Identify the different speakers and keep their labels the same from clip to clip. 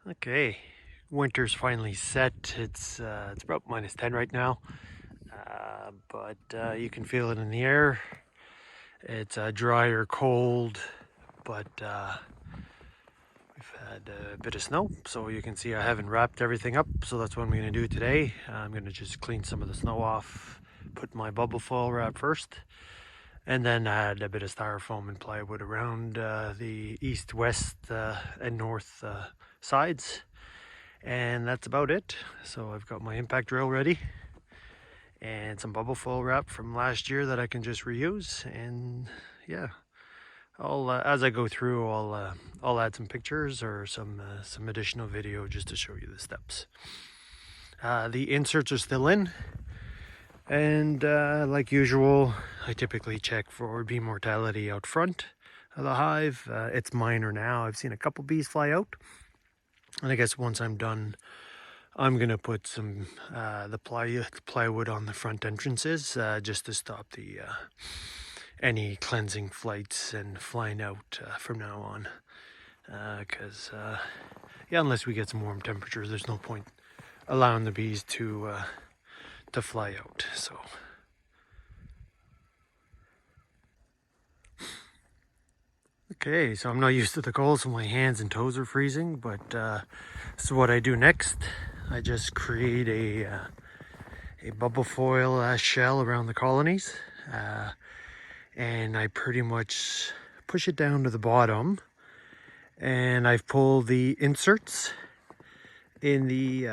Speaker 1: Okay, winter's finally set. It's about -10 right now, but you can feel it in the air. It's drier, cold, but we've had a bit of snow, so you can see I haven't wrapped everything up. So that's what I'm going to do today. I'm going to just clean some of the snow off, put my bubble foil wrap first, and then add a bit of styrofoam and plywood around the east, west, and north sides. And that's about it. So I've got my impact drill ready and some bubble foil wrap from last year that I can just reuse. And yeah, I'll as I go through, I'll add some pictures or some additional video just to show you the steps. The inserts are still in, and like usual, I typically check for bee mortality out front of the hive. It's minor now. I've seen a couple bees fly out, and I guess once I'm done, I'm gonna put some the plywood on the front entrances just to stop the any cleansing flights and flying out from now on. Because yeah, unless we get some warm temperatures, there's no point allowing the bees to fly out. So. Okay, so I'm not used to the cold, so my hands and toes are freezing, but so what I do next, I just create a bubble foil shell around the colonies, and I pretty much push it down to the bottom, and I've pulled the inserts in the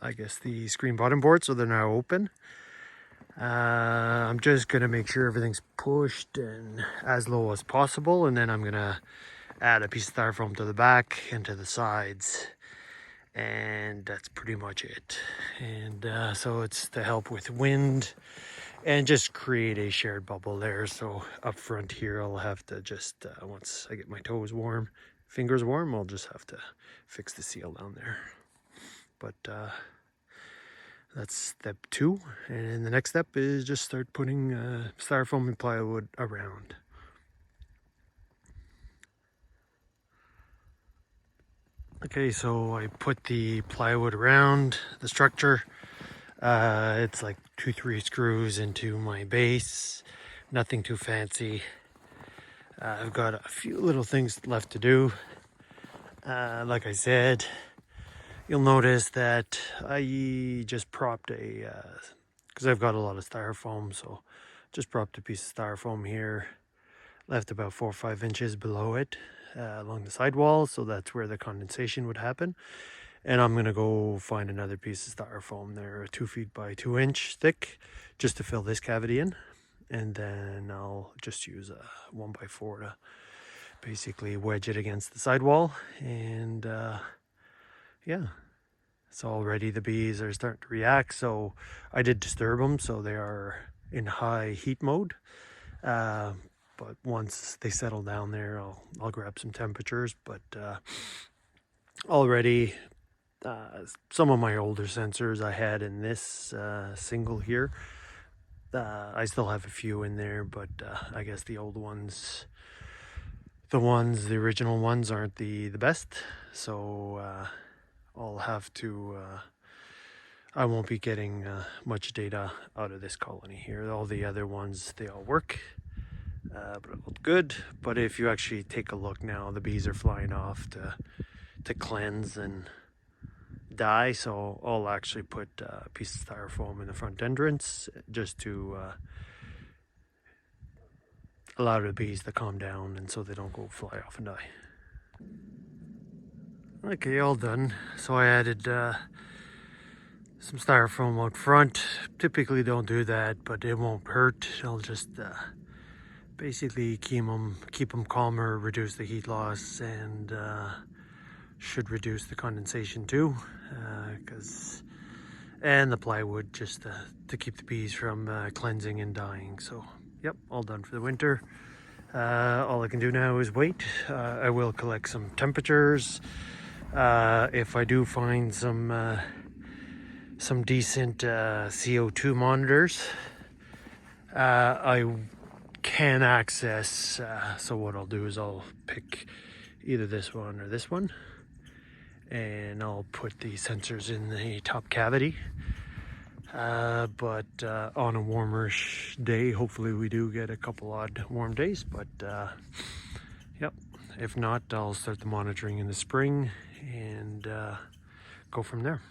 Speaker 1: I guess the screen bottom board, so they're now open. I'm just gonna make sure everything's pushed and as low as possible, and then I'm gonna add a piece of styrofoam to the back and to the sides, and that's pretty much it. And so it's to help with wind and just create a shared bubble there. So up front here, I'll have to just once I get my toes warm, fingers warm, I'll just have to fix the seal down there. But that's step 2, and the next step is just start putting styrofoam and plywood around. Okay, so I put the plywood around the structure. It's like 2-3 screws into my base, nothing too fancy. I've got a few little things left to do. Like I said, you'll notice that I just propped because I've got a lot of styrofoam, so just propped a piece of styrofoam here, left about 4 or 5 inches below it along the sidewall, so that's where the condensation would happen. And I'm gonna go find another piece of styrofoam there, 2 feet by 2 inch thick, just to fill this cavity in. And then I'll just use a 1x4 to basically wedge it against the sidewall. And yeah, so already the bees are starting to react. So I did disturb them, so they are in high heat mode. But once they settle down there, I'll grab some temperatures. But already some of my older sensors I had in this single here, I still have a few in there, but I guess the old ones, the original ones aren't the best. So I'll have to I won't be getting much data out of this colony here. All the other ones, they all work, but it looked good. But if you actually take a look now, the bees are flying off to cleanse and die. So I'll actually put a piece of styrofoam in the front entrance just to allow the bees to calm down, and so they don't go fly off and die. Okay, all done. So I added some styrofoam out front. Typically don't do that, but it won't hurt. I'll just basically keep them calmer, reduce the heat loss, and should reduce the condensation too, and the plywood just to keep the bees from cleansing and dying. So yep, all done for the winter. All I can do now is wait. I will collect some temperatures. If I do find some decent CO2 monitors, I can access. So what I'll do is I'll pick either this one or this one, and I'll put the sensors in the top cavity. But on a warmerish day, hopefully we do get a couple odd warm days, but yep, if not, I'll start the monitoring in the spring and go from there.